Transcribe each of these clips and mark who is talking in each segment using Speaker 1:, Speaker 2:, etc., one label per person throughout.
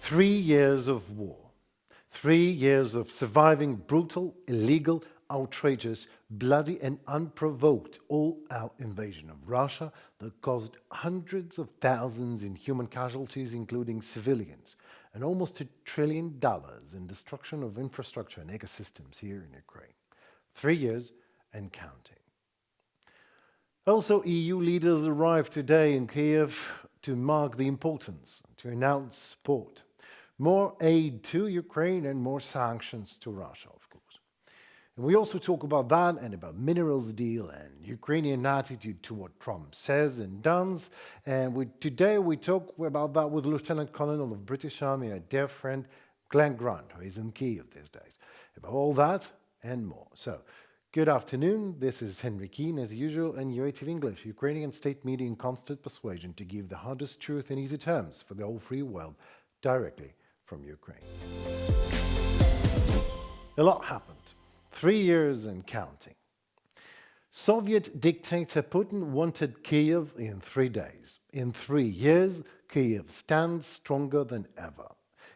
Speaker 1: 3 years of war, 3 years of surviving brutal, illegal, outrageous, bloody and unprovoked all-out invasion of Russia that caused hundreds of thousands in human casualties, including civilians, and almost $1 trillion in destruction of infrastructure and ecosystems here in Ukraine. 3 years and counting. Also, EU leaders arrived today in Kiev to mark the importance, to announce support. More aid to Ukraine and more sanctions to Russia, of course. And we also talk about that and about minerals deal and Ukrainian attitude to what Trump says and does. And today we talk about that with Lieutenant Colonel of British Army, a dear friend, Glen Grant, who is in Kiev these days. About all that and more. So, good afternoon. This is Henry Keane, as usual, and UATV English, Ukrainian state media in constant persuasion to give the hardest truth in easy terms for the whole free world, directly from Ukraine. A lot happened. 3 years and counting. Soviet dictator Putin wanted Kiev in 3 days. In 3 years, Kiev stands stronger than ever.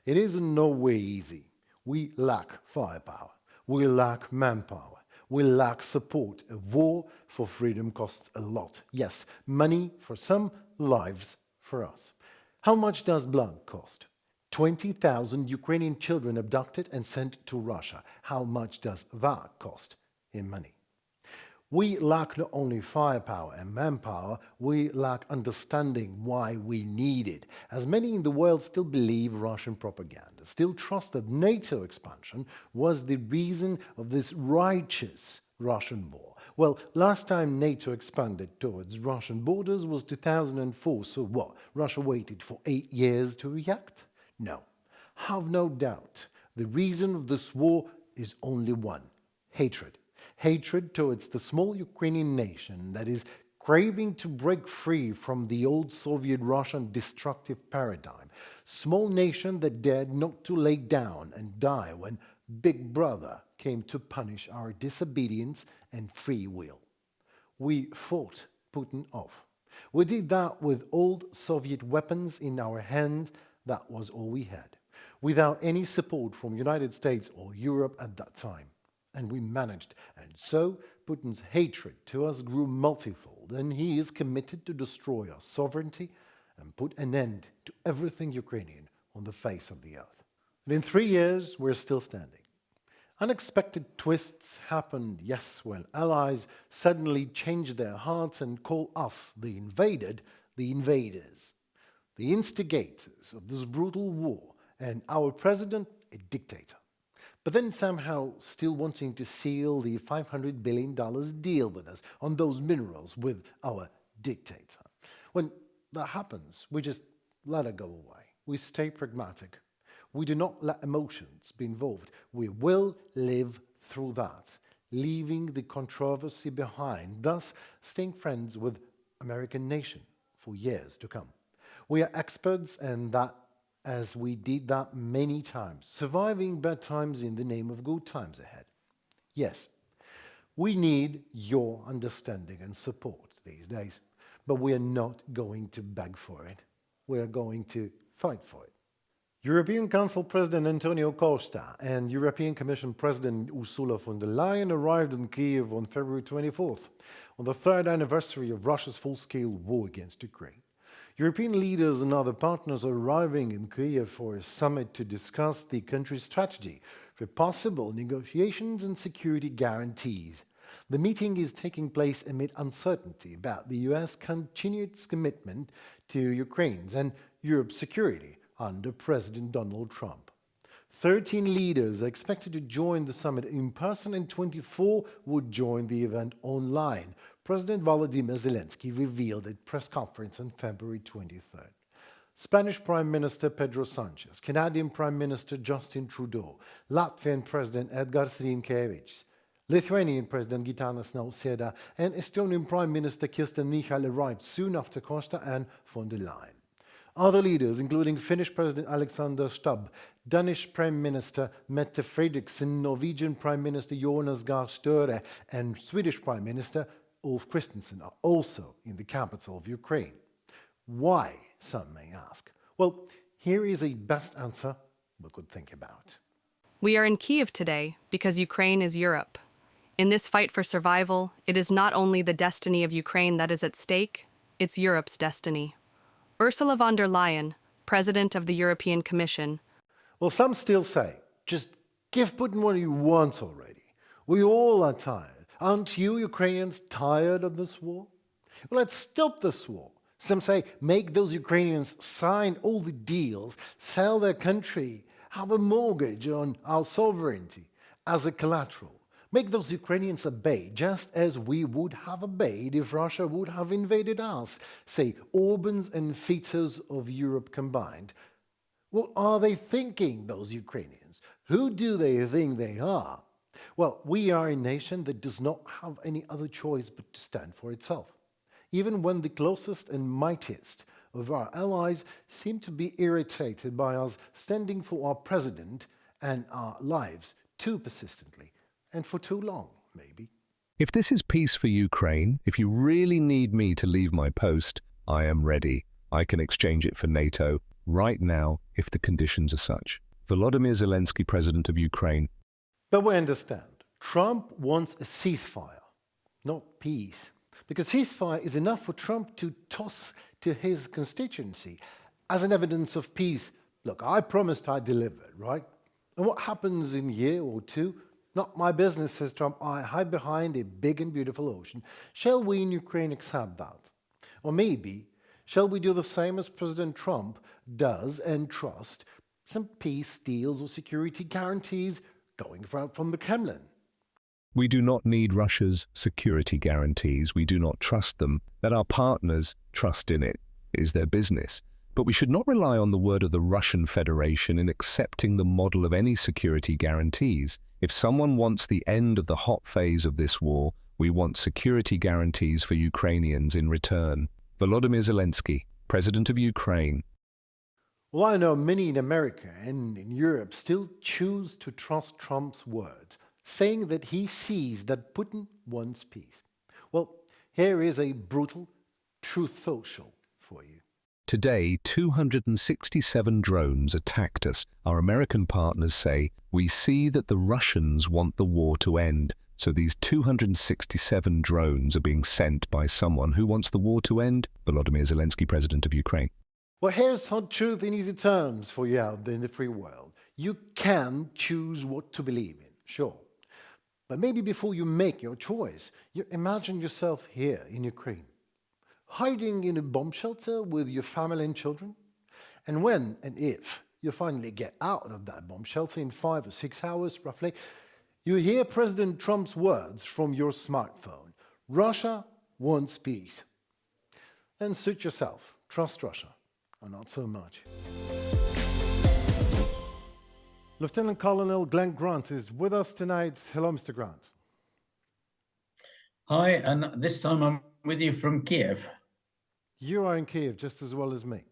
Speaker 1: It is in no way easy. We lack firepower. We lack manpower. We lack support. A war for freedom costs a lot. Yes, money for some, lives for us. How much does blood cost? 20,000 Ukrainian children abducted and sent to Russia. How much does that cost in money? We lack not only firepower and manpower, we lack understanding why we need it, as many in the world still believe Russian propaganda, still trust that NATO expansion was the reason of this righteous Russian war. Well, last time NATO expanded towards Russian borders was 2004, so what? Russia waited for 8 years to react? No. Have no doubt. The reason of this war is only one: hatred. Hatred towards the small Ukrainian nation that is craving to break free from the old Soviet Russian destructive paradigm. Small nation that dared not to lay down and die when Big Brother came to punish our disobedience and free will. We fought Putin off. We did that with old Soviet weapons in our hands. That was all we had, without any support from United States or Europe at that time. And we managed, and so Putin's hatred to us grew multifold, and he is committed to destroy our sovereignty and put an end to everything Ukrainian on the face of the earth. And in 3 years, we're still standing. Unexpected twists happened, yes, when allies suddenly changed their hearts and call us, the invaded, the invaders, the instigators of this brutal war, and our president, a dictator. But then somehow still wanting to seal the $500 billion deal with us on those minerals with our dictator. When that happens, we just let it go away. We stay pragmatic. We do not let emotions be involved. We will live through that, leaving the controversy behind, thus staying friends with American nation for years to come. We are experts in that, as we did that many times, surviving bad times in the name of good times ahead. Yes, we need your understanding and support these days, but we are not going to beg for it. We are going to fight for it. European Council President Antonio Costa and European Commission President Ursula von der Leyen arrived in Kiev on February 24th, on the 3rd anniversary of Russia's full-scale war against Ukraine. European leaders and other partners are arriving in Kiev for a summit to discuss the country's strategy for possible negotiations and security guarantees. The meeting is taking place amid uncertainty about the US continued commitment to Ukraine's and Europe's security under President Donald Trump. 13 leaders are expected to join the summit in person and 24 would join the event online, President Volodymyr Zelensky revealed at press conference on February 23rd. Spanish Prime Minister Pedro Sanchez, Canadian Prime Minister Justin Trudeau, Latvian President Edgars Rinkēvičs, Lithuanian President Gitanas Nausėda, and Estonian Prime Minister Kirsten Michal arrived soon after Costa and von der Leyen. Other leaders, including Finnish President Alexander Stubb, Danish Prime Minister Mette Frederiksen, Norwegian Prime Minister Jonas Gahr Støre, and Swedish Prime Minister Ulf Kristersson, are also in the capital of Ukraine. Why, some may ask? Well, Here is a best answer we could think about.
Speaker 2: We are in Kyiv today because Ukraine is Europe. In this fight for survival, it is not only the destiny of Ukraine that is at stake, it's Europe's destiny. Ursula von der Leyen, President of the European Commission.
Speaker 1: Well, some still say, just give Putin what he wants already. We all are tired. Aren't you Ukrainians tired of this war? Well, let's stop this war. Some say, make those Ukrainians sign all the deals, sell their country, have a mortgage on our sovereignty as a collateral. Make those Ukrainians obey, just as we would have obeyed if Russia would have invaded us, say Orbans and Fico's of Europe combined. What are they thinking, those Ukrainians? Who do they think they are? Well, we are a nation that does not have any other choice but to stand for itself. Even when the closest and mightiest of our allies seem to be irritated by us standing for our president and our lives too persistently, and for too long, maybe.
Speaker 3: If this is peace for Ukraine, if you really need me to leave my post, I am ready. I can exchange it for NATO right now if the conditions are such. Volodymyr Zelensky, President of Ukraine.
Speaker 1: But we understand, Trump wants a ceasefire, not peace. Because ceasefire is enough for Trump to toss to his constituency as an evidence of peace. Look, I promised I'd deliver, right? And what happens in a year or two? Not my business, says Trump. I hide behind a big and beautiful ocean. Shall we in Ukraine accept that? Or maybe, shall we do the same as President Trump does and trust some peace deals or security guarantees going from the Kremlin?
Speaker 3: We do not need Russia's security guarantees. We do not trust them. Let our partners trust in it. It is their business. But we should not rely on the word of the Russian Federation in accepting the model of any security guarantees. If someone wants the end of the hot phase of this war, we want security guarantees for Ukrainians in return. Volodymyr Zelensky, President of Ukraine.
Speaker 1: Well, I know many in America and in Europe still choose to trust Trump's words, saying that he sees that Putin wants peace. Well, here is a brutal truth social for you.
Speaker 3: Today, 267 drones attacked us. Our American partners say, we see that the Russians want the war to end. So these 267 drones are being sent by someone who wants the war to end. Volodymyr Zelensky, President of Ukraine.
Speaker 1: Well, here's hot truth in easy terms for you out there in the free world. You can choose what to believe in, sure. But maybe before you make your choice, you imagine yourself here in Ukraine, hiding in a bomb shelter with your family and children. And when and if you finally get out of that bomb shelter in 5 or 6 hours, roughly, you hear President Trump's words from your smartphone. Russia wants peace. Then suit yourself. Trust Russia, or not so much. Lieutenant Colonel Glen Grant is with us tonight. Hello, Mr. Grant.
Speaker 4: Hi, and this time I'm with you from Kiev.
Speaker 1: You are in Kiev just as well as me.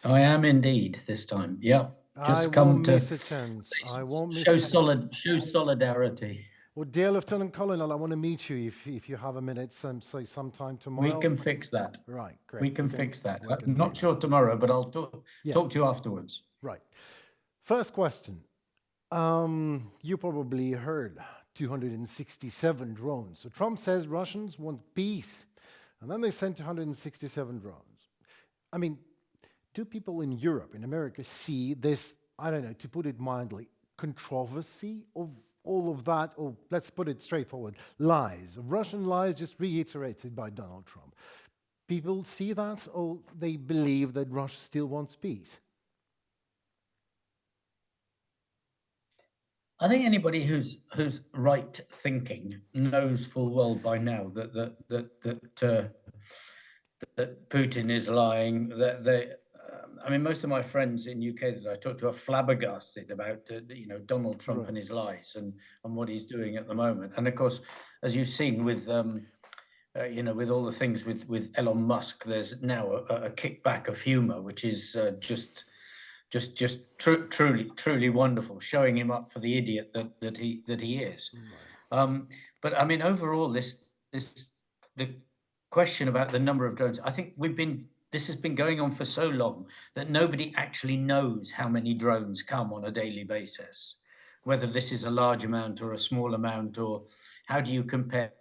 Speaker 4: I am indeed this time. Yeah, just
Speaker 1: I
Speaker 4: come
Speaker 1: won't
Speaker 4: to
Speaker 1: miss a chance. I won't miss
Speaker 4: show
Speaker 1: a chance.
Speaker 4: show solidarity.
Speaker 1: Well, dear Lieutenant Colonel, I want to meet you if you have a minute, say sometime tomorrow.
Speaker 4: We can fix that.
Speaker 1: Right, great.
Speaker 4: We can fix that.
Speaker 1: we can
Speaker 4: I'm not
Speaker 1: do
Speaker 4: sure tomorrow, but I'll talk to you afterwards.
Speaker 1: Right. First question. You probably heard 267 drones. So Trump says Russians want peace, and then they sent 267 drones. I mean, do people in Europe, in America, see this, I don't know, to put it mildly, controversy of all of that, or let's put it straightforward, lies, Russian lies just reiterated by Donald Trump? People see that, or they believe that Russia still wants peace?
Speaker 4: I think anybody who's right thinking knows full well by now that Putin is lying. I mean, most of my friends in UK that I talk to are flabbergasted about Donald Trump and his lies and what he's doing at the moment. And of course, as you've seen with with all the things with Elon Musk, there's now a kickback of humor, which is just truly wonderful, showing him up for the idiot that he is. Right. But I mean, overall, the question about the number of drones, I think we've been This has been going on for so long that nobody actually knows how many drones come on a daily basis, whether this is a large amount or a small amount, or how do you compare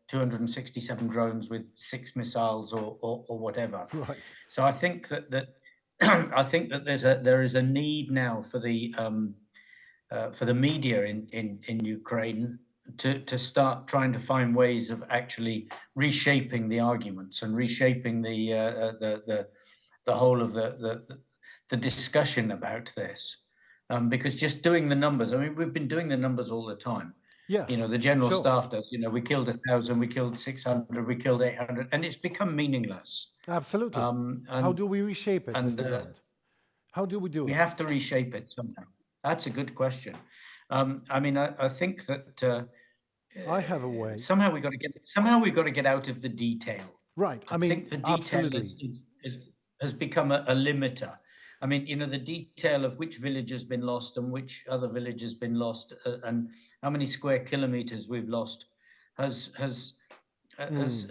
Speaker 4: 267 drones with 6 missiles or whatever.
Speaker 1: Right.
Speaker 4: So I think that I think that there is a need now for the media in Ukraine to start trying to find ways of actually reshaping the arguments and reshaping the whole of the discussion about this. Because just doing the numbers, I mean, we've been doing the numbers all the time.
Speaker 1: Yeah.
Speaker 4: You know, the general
Speaker 1: Sure.
Speaker 4: staff does, you know, we killed 1,000, we killed 600, we killed 800, and it's become meaningless.
Speaker 1: Absolutely. How
Speaker 4: And
Speaker 1: do we reshape it,
Speaker 4: and
Speaker 1: Mr. Grant? How do we do
Speaker 4: we
Speaker 1: it?
Speaker 4: have to reshape it somehow. That's a good question. I mean, I think that
Speaker 1: I have a way.
Speaker 4: somehow we've got to get out of the detail.
Speaker 1: Right.
Speaker 4: I
Speaker 1: I mean,
Speaker 4: think the detail
Speaker 1: absolutely.
Speaker 4: has become a limiter. I mean, you know, the detail of which village has been lost and which other village has been lost, and how many square kilometers we've lost, has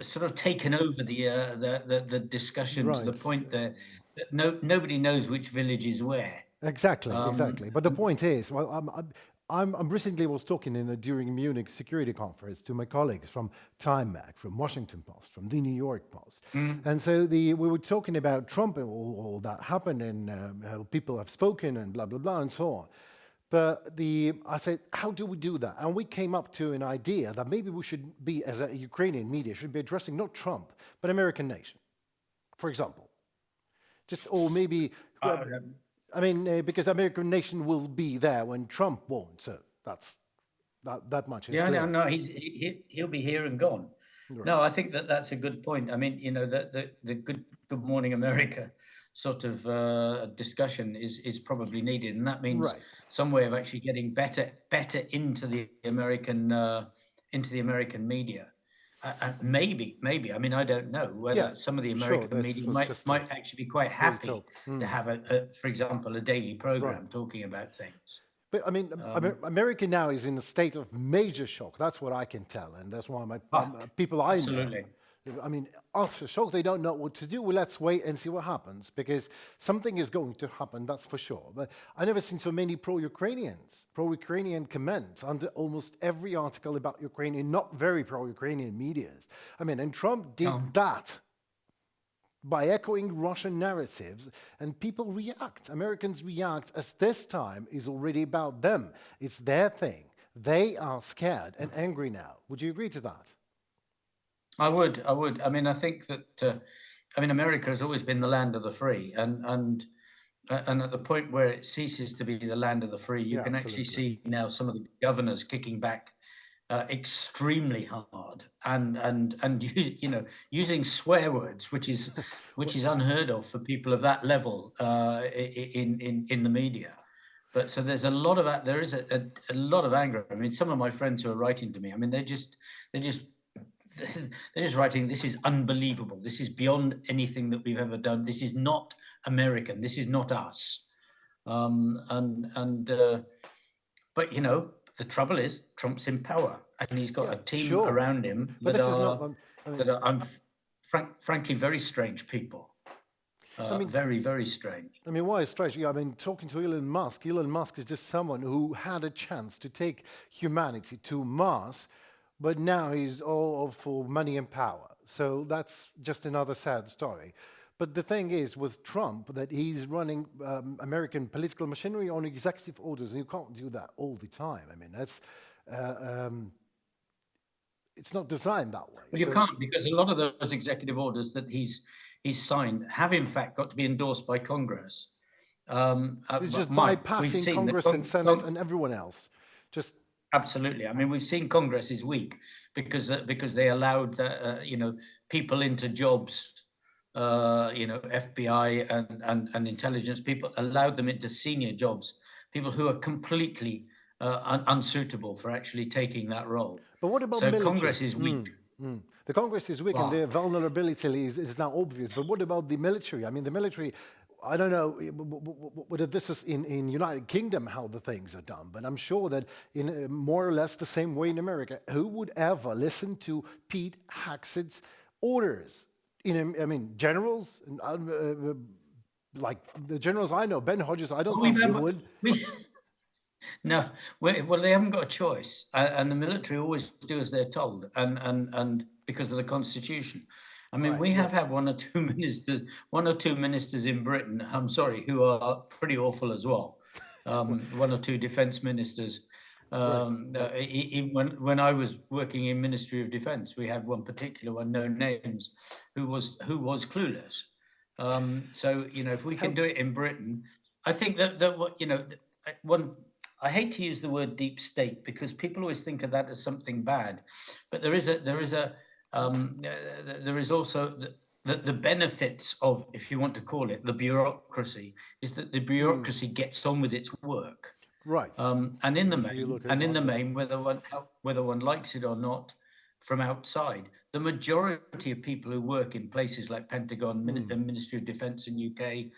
Speaker 4: sort of taken over the discussion to the
Speaker 1: Right.
Speaker 4: point that nobody knows which village is where.
Speaker 1: Exactly,
Speaker 4: Um,
Speaker 1: exactly. But the point is, well, I'm recently was talking during Munich security conference to my colleagues from Time Mag, from Washington Post, from the New York Post, and so we were talking about Trump and all that happened and how people have spoken and blah blah blah and so on. But I said, how do we do that? And we came up to an idea that maybe we should be, as a Ukrainian media, should be addressing not Trump but American nation, for example, or maybe.
Speaker 4: uh,
Speaker 1: I mean, because American nation will be there when Trump won't. So that much is
Speaker 4: Yeah,
Speaker 1: clear.
Speaker 4: no, he'll be here and gone. No, I think that's a good point. I mean, you know, the Good Morning America sort of discussion is probably needed, and that means
Speaker 1: Right.
Speaker 4: some way of actually getting better into the American media. Maybe. I mean, I don't know whether
Speaker 1: Yeah,
Speaker 4: some of the
Speaker 1: sure.
Speaker 4: American
Speaker 1: This
Speaker 4: media
Speaker 1: was just a
Speaker 4: might actually be quite
Speaker 1: free
Speaker 4: happy
Speaker 1: talk.
Speaker 4: to have for example, a daily program talking about things.
Speaker 1: But I mean, America now is in a state of major shock. That's what I can tell, and that's why people I know.
Speaker 4: Absolutely.
Speaker 1: I mean, utter shock. They don't know what to do. Well, let's wait and see what happens, because something is going to happen, that's for sure. But I never seen so many pro-Ukrainian comments under almost every article about Ukrainian, not very pro-Ukrainian medias. I mean, and Trump did that by echoing Russian narratives, and people react. Americans react as this time is already about them. It's their thing. They are scared and angry now. Would you agree to that?
Speaker 4: I would. I mean, I think that America has always been the land of the free, and at the point where it ceases to be the land of the free, you can actually see now some of the governors kicking back extremely hard and you know, using swear words, which is unheard of for people of that level in the media. But so there's a lot of there is a lot of anger. I mean, some of my friends who are writing to me, I mean, they're just writing, this is unbelievable. This is beyond anything that we've ever done. This is not American. This is not us. But you know, the trouble is Trump's in power, and he's got a team around him that are frankly very strange people. Very, very strange.
Speaker 1: I mean, why is strange? I mean, talking to Elon Musk is just someone who had a chance to take humanity to Mars, but now he's all for money and power. So that's just another sad story. But the thing is with Trump that he's running American political machinery on executive orders, and you can't do that all the time. I mean, that's it's not designed that way.
Speaker 4: Well, you can't, because a lot of those executive orders that he's signed have in fact got to be endorsed by Congress.
Speaker 1: It's just bypassing Congress and Senate and everyone else. Just
Speaker 4: absolutely. I mean, we've seen Congress is weak because they allowed you know, people into jobs. You know, FBI and intelligence people allowed them into senior jobs, people who are completely unsuitable for actually taking that role.
Speaker 1: But what about
Speaker 4: military? Congress is weak.
Speaker 1: The Congress is weak and their vulnerability is now obvious. But what about the military? I mean, the military, I don't know whether this is in United Kingdom how the things are done, but I'm sure that in more or less the same way in America, who would ever listen to Pete Hegseth's orders I mean, generals, like the generals I know, Ben Hodges, I don't
Speaker 4: We've
Speaker 1: think they
Speaker 4: had,
Speaker 1: would.
Speaker 4: we, no, well, they haven't got a choice, and the military always do as they're told, and because of the constitution. I mean,
Speaker 1: Right,
Speaker 4: we
Speaker 1: yeah.
Speaker 4: have had one or two ministers in Britain. I'm sorry, who are pretty awful as well. One or two defence ministers.
Speaker 1: Right.
Speaker 4: Even when I was working in Ministry of Defence, we had one particular one, no names, who was clueless. So if we can
Speaker 1: How,
Speaker 4: do it in Britain, I think that what one. I hate to use the word deep state because people always think of that as something bad, but there is also the benefits of, if you want to call it, the bureaucracy, is that the bureaucracy gets on with its work.
Speaker 1: right.
Speaker 4: And in the
Speaker 1: If you
Speaker 4: main,
Speaker 1: look at it like that.
Speaker 4: whether one likes it or not, from outside, the majority of people who work in places like Pentagon, Ministry of Defence in UK,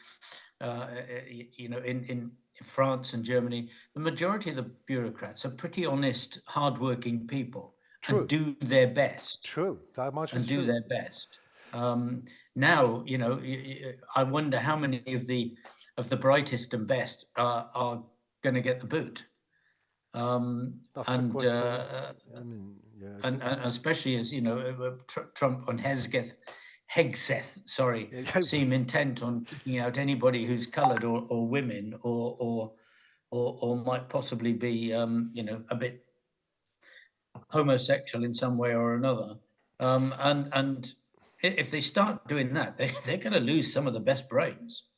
Speaker 4: in France and Germany, the majority of the bureaucrats are pretty honest, hardworking people
Speaker 1: True.
Speaker 4: and do their best.
Speaker 1: True. That much
Speaker 4: And
Speaker 1: is
Speaker 4: do
Speaker 1: true.
Speaker 4: their best. Now, I wonder how many of the brightest and best are going to get the boot.
Speaker 1: That's a
Speaker 4: And
Speaker 1: question. I mean, yeah.
Speaker 4: and especially as Trump on Hegseth, sorry,
Speaker 1: Yeah.
Speaker 4: seem intent on kicking out anybody who's coloured or women or might possibly be a bit homosexual in some way or another. And if they start doing that, they're going to lose some of the best brains,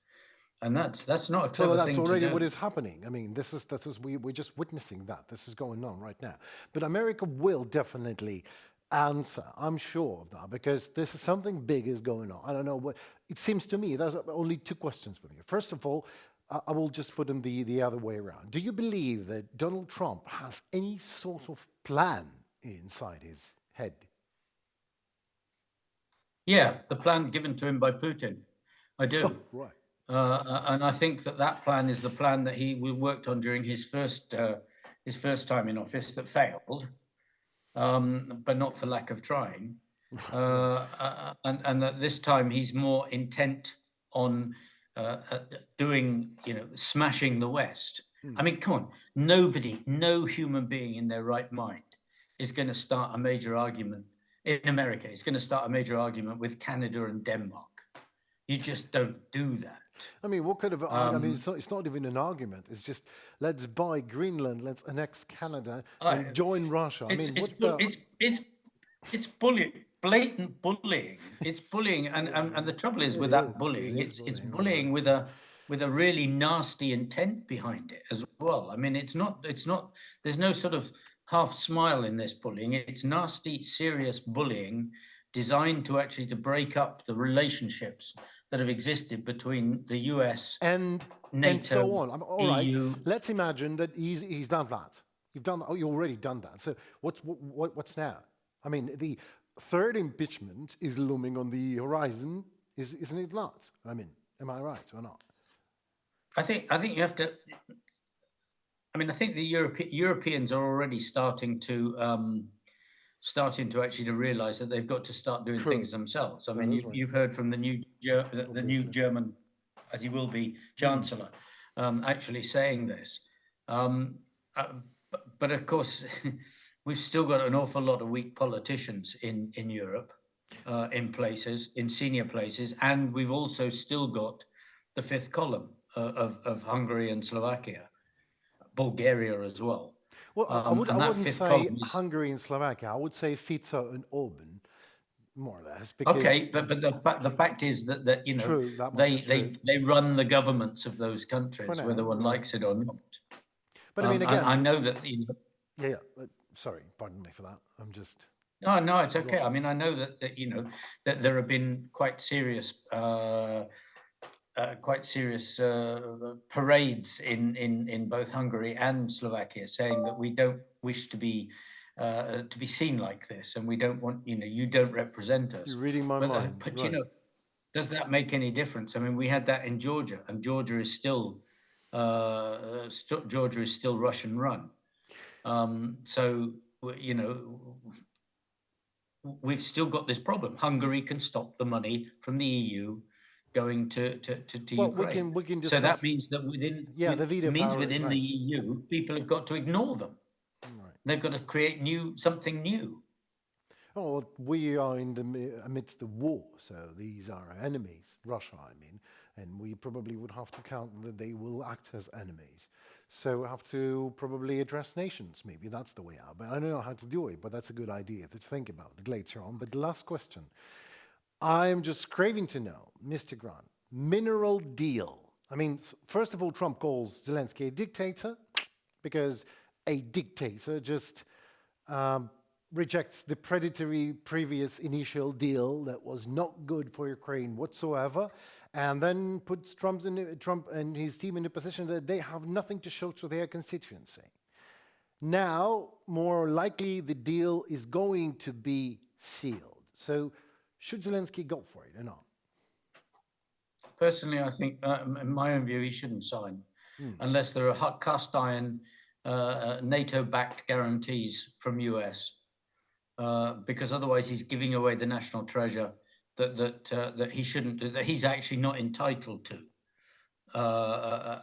Speaker 4: and that's not a clever
Speaker 1: Well, that's
Speaker 4: thing to
Speaker 1: already
Speaker 4: do.
Speaker 1: what is happening. I mean, we're just witnessing that. This is going on right now. But America will definitely answer. I'm sure of that because this is something big is going on. I don't know what it seems to me. There's only two questions for me. First of all, I will just put them the other way around. Do you believe that Donald Trump has any sort of plan inside his head?
Speaker 4: Yeah, the plan given to him by Putin, I do.
Speaker 1: Right.
Speaker 4: And I think that plan is the plan that he worked on during his first time in office that failed, but not for lack of trying. And at this time, he's more intent on doing, smashing the West. I mean, come on, no human being in their right mind is going to start a major argument in America. It's going to start a major argument with Canada and Denmark. You just don't do that.
Speaker 1: I mean, what kind of? I mean, it's not even an argument. It's just let's buy Greenland, let's annex Canada, and join Russia. I mean,
Speaker 4: it's bullying, blatant bullying. It's bullying, and the trouble is with that bullying, it's bullying with a really nasty intent behind it as well. I mean, it's not. There's no sort of half smile in this bullying. It's nasty, serious bullying designed to actually to break up the relationships that have existed between the US
Speaker 1: and
Speaker 4: NATO,
Speaker 1: and so on. All right.
Speaker 4: EU.
Speaker 1: Let's imagine that he's done that. You've done. Oh, you already done that. So what's now? I mean, the third impeachment is looming on the horizon, isn't it not? I mean, am I right or not?
Speaker 4: I think you have to. I mean, I think the Europeans are already starting to actually to realise that they've got to start doing things themselves. I mean, you've heard from the new German, as he will be, Chancellor, actually saying this. But of course, we've still got an awful lot of weak politicians in Europe, in senior places, and we've also still got the fifth column of Hungary and Slovakia, Bulgaria as well.
Speaker 1: Well, I wouldn't say Hungary and Slovakia. I would say Fico and Orban, more or less. Because
Speaker 4: okay, but the fact is that
Speaker 1: true,
Speaker 4: they run the governments of those countries, now, whether one likes it or not.
Speaker 1: But I mean, again,
Speaker 4: I know that.
Speaker 1: Yeah. Sorry, pardon me for that. I'm just.
Speaker 4: No, it's okay. I mean, I know that that there have been quite serious parades in both Hungary and Slovakia, saying that we don't wish to be seen like this, and we don't want you don't represent us.
Speaker 1: You're reading my mind.
Speaker 4: But
Speaker 1: right.
Speaker 4: Does that make any difference? I mean, we had that in Georgia, and Georgia is still Russian run. So we've still got this problem. Hungary can stop the money from the EU going to
Speaker 1: Well,
Speaker 4: Ukraine.
Speaker 1: we can
Speaker 4: So that
Speaker 1: discuss.
Speaker 4: means that
Speaker 1: Yeah, the veto power,
Speaker 4: within the
Speaker 1: right?
Speaker 4: EU, people have got to ignore them.
Speaker 1: Right.
Speaker 4: They've got to create something new.
Speaker 1: Oh, well, we are in amidst the war, so these are our enemies, Russia, I mean, and we probably would have to count that they will act as enemies. So we have to probably address nations. Maybe that's the way out. But I don't know how to do it, but that's a good idea to think about later on. But the last question. I'm just craving to know, Mr. Grant, mineral deal. I mean, first of all, Trump calls Zelensky a dictator because a dictator just rejects the predatory previous initial deal that was not good for Ukraine whatsoever, and then puts Trump and his team in a position that they have nothing to show to their constituency. Now, more likely, the deal is going to be sealed. So, should Zelensky go for it or not?
Speaker 4: Personally, I think, in my own view, he shouldn't sign unless there are cast iron NATO-backed guarantees from US, because otherwise he's giving away the national treasure that he shouldn't, that he's actually not entitled to,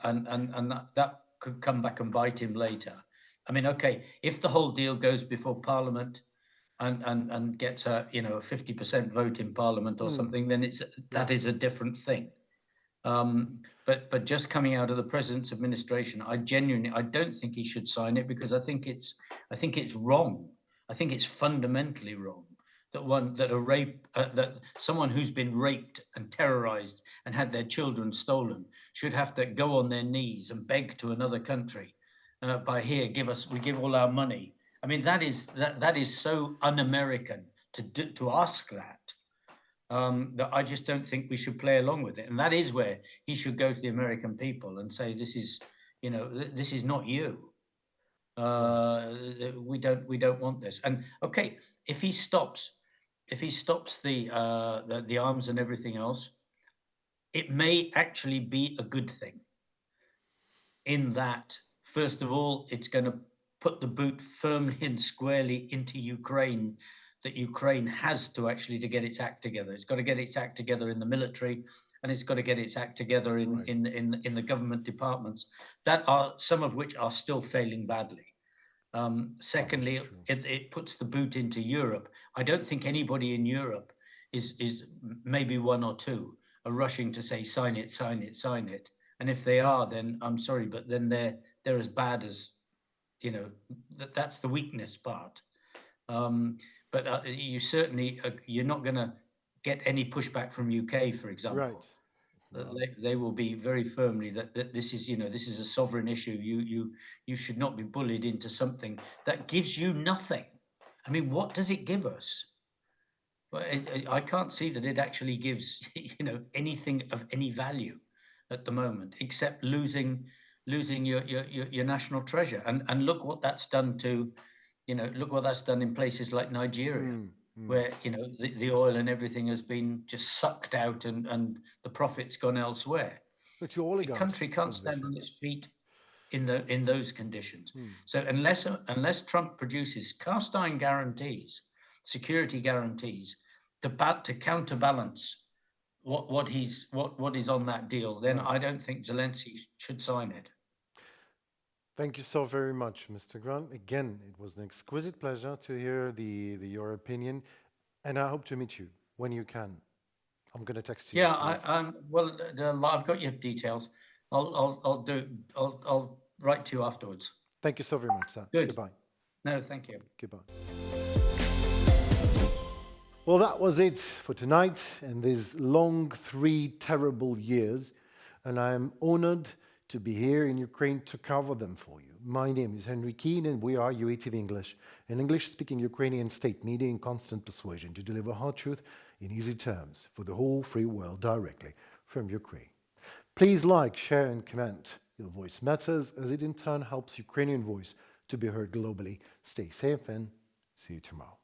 Speaker 4: and that could come back and bite him later. I mean, okay, if the whole deal goes before Parliament and gets a 50% vote in Parliament or something, then that is a different thing. But just coming out of the president's administration, I don't think he should sign it, because I think it's wrong. I think it's fundamentally wrong that someone who's been raped and terrorized and had their children stolen should have to go on their knees and beg to another country, we give all our money. I mean, that is so un-American to ask that. That I just don't think we should play along with it, and that is where he should go to the American people and say, "This is not you. We don't want this." And okay, if he stops the arms and everything else, it may actually be a good thing. In that, first of all, it's going to put the boot firmly and squarely into Ukraine, that Ukraine has to actually to get its act together. It's got to get its act together in the military, and it's got to get its act together in the government departments, that are some of which are still failing badly. Secondly, it puts the boot into Europe. I don't think anybody in Europe is maybe one or two are rushing to say sign it, sign it, sign it. And if they are, then I'm sorry, but then they're as bad as, that's the weakness part. But you certainly, you're not going to get any pushback from UK, for example.
Speaker 1: Right.
Speaker 4: They will be very firmly that this is a sovereign issue. You should not be bullied into something that gives you nothing. I mean, what does it give us? Well, I can't see that it actually gives anything of any value at the moment, except losing your national treasure. And look what that's done to, look what that's done in places like Nigeria, where the oil and everything has been just sucked out and the profit's gone elsewhere.
Speaker 1: But your oligarchs,
Speaker 4: the country can't stand on its feet in those conditions. So unless Trump produces cast iron guarantees, security guarantees to counterbalance what is on that deal, then I don't think Zelensky should sign it.
Speaker 1: Thank you so very much, Mr. Grant. Again, it was an exquisite pleasure to hear your opinion, and I hope to meet you when you can. I'm going to text you.
Speaker 4: Yeah, I've got your details. I'll write to you afterwards.
Speaker 1: Thank you so very much, sir.
Speaker 4: Good.
Speaker 1: Goodbye.
Speaker 4: No, thank you.
Speaker 1: Goodbye. Well, that was it for tonight and these long 3 terrible years, and I am honored to be here in Ukraine to cover them for you. My name is Henry Keane, and we are UATV English, an English-speaking Ukrainian state media in constant persuasion to deliver hard truth in easy terms for the whole free world directly from Ukraine. Please like, share, and comment. Your voice matters, as it in turn helps Ukrainian voice to be heard globally. Stay safe and see you tomorrow.